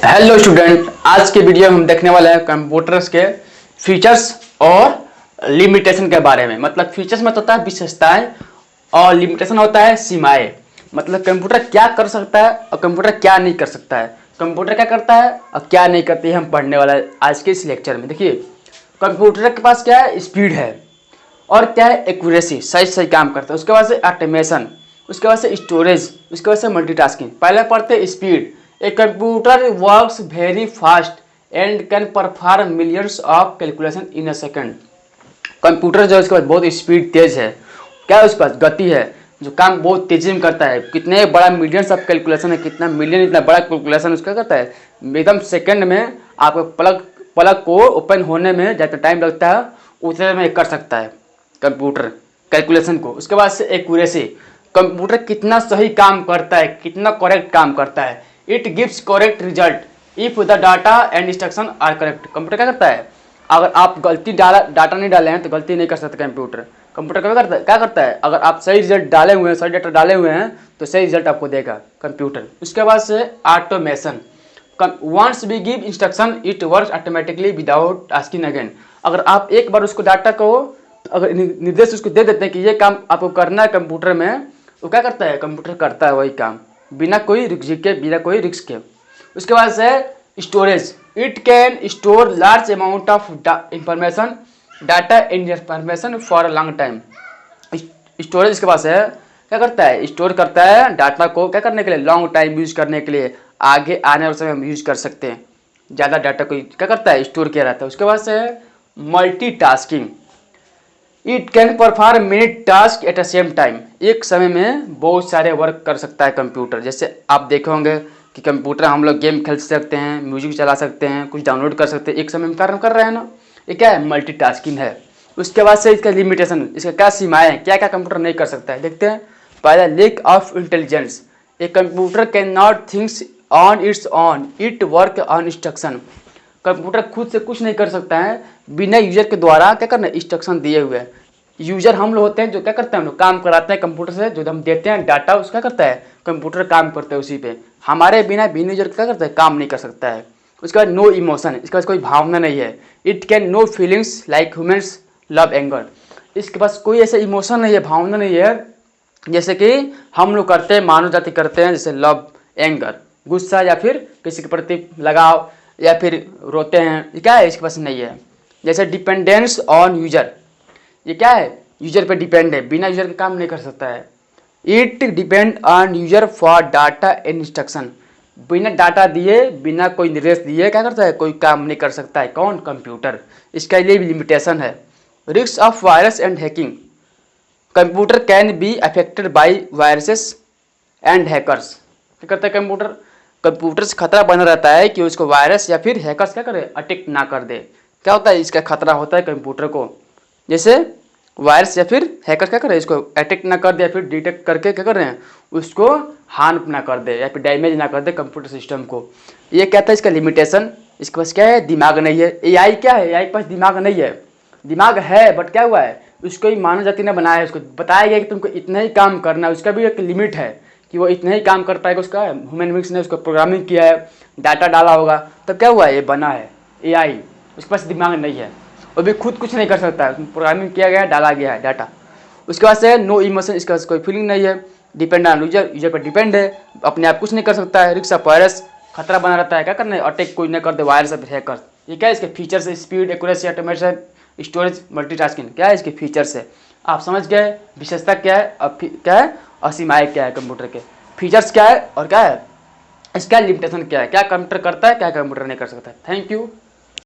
Hello student, आज के video में हम देखने वाले हैं कंप्यूटर्स के फीचर्स और लिमिटेशन के बारे में। मतलब फीचर्स में तो होता है विशेषताएं और लिमिटेशन होता है सीमाएं। मतलब कंप्यूटर क्या कर सकता है और कंप्यूटर क्या नहीं कर सकता है, कंप्यूटर क्या करता है और क्या नहीं करती है, हम पढ़ने वाला है आज के इस लेक्चर में। देखिए, कंप्यूटर के पास क्या है, स्पीड है और क्या है, एक्यूरेसी, सही सही काम करता है। उसके बाद से ऑटोमेशन, उसके बाद से स्टोरेज, उसके बाद से मल्टीटास्किंग। पहले पढ़ते speed. A computer works very fast and can perform millions of calculation in a second. Computer जो है उसके पास बहुत स्पीड, तेज है। क्या है उसके पास, गति है, जो काम बहुत तेजी में करता है। कितने बड़ा मिलियंस ऑफ कैलकुलेशन है, कितना मिलियन, इतना बड़ा कैलकुलेशन उसका करता है। एकदम सेकंड में आपको पलक को ओपन होने में जितना टाइम लगता है उतने में कर सकता है कंप्यूटर कैलकुलेशन को। उसके बाद से एक्यूरेसी, कंप्यूटर कितना सही काम करता है, कितना करेक्ट काम करता है। It gives correct result if the data and instruction are correct. Computer क्या करता है, अगर आप गलती डाटा नहीं डाले हैं तो गलती नहीं कर सकते कंप्यूटर। कंप्यूटर क्या करता है, अगर आप सही रिजल्ट डाले हुए हैं, सही डाटा डाले हुए हैं तो सही रिजल्ट आपको देगा कंप्यूटर। उसके बाद से automation, once we give instruction it works automatically without asking again. अगर आप एक बार उसको डाटा को, अगर निर्देश उसको दे देते हैं कि ये काम आपको करना है कंप्यूटर में, तो क्या करता है, कंप्यूटर करता है वही काम बिना कोई रिस्क के। उसके बाद से storage, it can store large amount of information, data and information for a long time. Storage इसके पास है, क्या करता है, स्टोर करता है डाटा को, क्या करने के लिए, लॉन्ग टाइम यूज करने के लिए, आगे आने वाले समय हम यूज कर सकते हैं। ज़्यादा डाटा को क्या करता है, स्टोर किया रहता है। उसके बाद से multitasking, it can perform many task at a same time. एक समय में बहुत सारे वर्क कर सकता है कंप्यूटर। जैसे आप देखे होंगे कि कंप्यूटर हम लोग गेम खेल सकते हैं, म्यूजिक चला सकते हैं, कुछ डाउनलोड कर सकते हैं, एक समय में कार्य कर रहे हैं ना। ये क्या है, मल्टीटास्किंग है। उसके बाद से इसका लिमिटेशन, इसका क्या सीमाएं हैं, क्या क्या कंप्यूटर नहीं कर सकता है, देखते हैं। पहला, lack of intelligence, a computer can not thinks on its own, it work on instruction. Computer खुद से कुछ नहीं कर सकता है, बिना यूजर के द्वारा क्या करना, इंस्ट्रक्शन दिए हुए हैं। यूजर हम लोग होते हैं जो क्या करते हैं, हम लोग काम कराते हैं कंप्यूटर से, जो हम देते हैं डाटा उसका करता है कंप्यूटर, काम करता है उसी पे। हमारे बिना यूजर क्या करता है, काम नहीं कर सकता है। उसके बाद नो इमोशन, इसके पास कोई भावना नहीं है। It can no feelings like humans love anger, इसके पास कोई ऐसा इमोशन नहीं है, भावना नहीं है जैसे कि हम लोग करते हैं, मानव जाति करते हैं, जैसे लव एंगर, गुस्सा या फिर किसी के प्रति लगाव या फिर रोते हैं, ये क्या है, इसके पास नहीं है। जैसे डिपेंडेंस ऑन यूजर, ये क्या है, यूजर पे डिपेंड है, बिना यूजर के काम नहीं कर सकता है। It depend on user for data and instruction, बिना डाटा दिए, बिना कोई निर्देश दिए क्या करता है, कोई काम नहीं कर सकता है। कौन, कंप्यूटर। इसके लिए भी लिमिटेशन है। Risk of virus and hacking, computer can be affected by viruses and hackers. क्या करता है कंप्यूटर, कंप्यूटर से खतरा बना रहता है कि उसको वायरस या फिर हैकर्स क्या करे, अटैक ना कर दे। क्या होता है, इसका खतरा होता है कंप्यूटर को, जैसे वायरस या फिर हैकर क्या कर रहे हैं, इसको अटैक ना कर दे या फिर डिटेक्ट करके क्या कर रहे हैं, उसको हार्म ना कर दे या फिर डैमेज ना कर दे कंप्यूटर सिस्टम को। ये कहता है इसका लिमिटेशन, इसके पास क्या है, दिमाग नहीं है। एआई क्या है, एआई के पास दिमाग नहीं है, दिमाग है बट क्या हुआ है, उसको ही मानव जाति ने बनाया है, उसको बताया गया कि तुमको इतना ही काम करना है। उसका भी एक लिमिट है कि वो इतना ही काम कर पाएगा। उसका ह्यूमन बींग्स ने उसको प्रोग्रामिंग किया है, डाटा डाला होगा, तब क्या हुआ, ये बना है एआई। उसके पास दिमाग नहीं है, वो भी खुद कुछ नहीं कर सकता है, प्रोग्रामिंग किया गया है, डाला गया है डाटा। उसके बाद से नो इमोशन, इसका कोई फीलिंग नहीं है। डिपेंड ऑन यूजर, यूजर पर डिपेंड है, अपने आप कुछ नहीं कर सकता है। रिस्क ऑफ वायरस, खतरा बना रहता है, क्या करना है, अटैक कोई नहीं कर दे, वायरस या फिर हैकर। ये क्या है, इसके फीचर्स है, speed, accuracy, automation, storage, multitasking, क्या है इसके फीचर्स है। आप समझ गए विशेषता क्या है, अब क्या है, असीमाएं क्या है कंप्यूटर के, फीचर्स क्या है और क्या है, इसका लिमिटेशन क्या है, क्या कंप्यूटर करता है, क्या कंप्यूटर नहीं कर सकता है। Thank you.